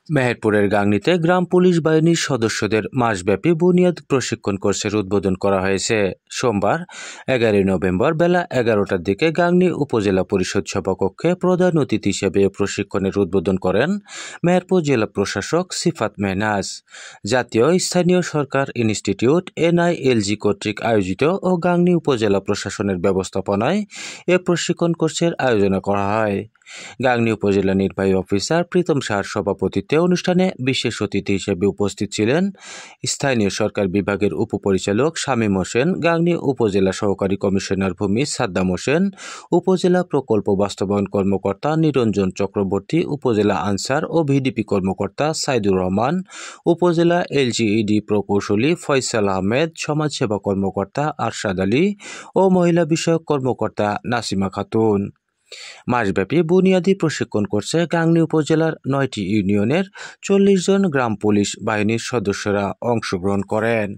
মেহেরপুরের গাংনীতে গ্রাম পুলিশ বাহিনীর সদস্যদের মাসব্যাপী বুনিয়াদ প্রশিক্ষণ কোর্সের উদ্বোধন করা হয়েছে। সোমবার 11 নভেম্বর বেলা 11টার দিকে গাংনী উপজেলা পরিষদ সভাকক্ষে প্রধান অতিথি হিসেবে প্রশিক্ষণের উদ্বোধন করেন মেহেরপুর জেলা প্রশাসক সিফাত মেহনাজ। জাতীয় স্থানীয় সরকার ইনস্টিটিউট NILG কর্তৃক আয়োজিত ও গাংনী উপজেলা প্রশাসনের ব্যবস্থাপনায় এ প্রশিক্ষণ কোর্সের আয়োজন করা হয়। গাংনী উপজেলা নির্বাহী অফিসার প্রীতম সাহার সভাপতিত্বে অনুষ্ঠানে বিশেষ অতিথি হিসেবে উপস্থিত ছিলেন স্থানীয় সরকার বিভাগের উপপরিচালক শামীম হোসেন, গাংনী উপজেলা সহকারী কমিশনার ভূমি সাদ্দাম হোসেন, উপজেলা প্রকল্প বাস্তবায়ন কর্মকর্তা নিরঞ্জন চক্রবর্তী, উপজেলা আনসার ও ভিডিপি কর্মকর্তা সাইদুর রহমান, উপজেলা LGED প্রকৌশলী ফয়সাল আহমেদ, সমাজসেবা কর্মকর্তা আরশাদ আলী ও মহিলা বিষয়ক কর্মকর্তা নাসিমা খাতুন। মাসব্যাপী বুনিয়াদী প্রশিক্ষণ কোর্সে গাংনী উপজেলার 9টি ইউনিয়নের 40 জন গ্রাম পুলিশ বাহিনীর সদস্যরা অংশগ্রহণ করেন।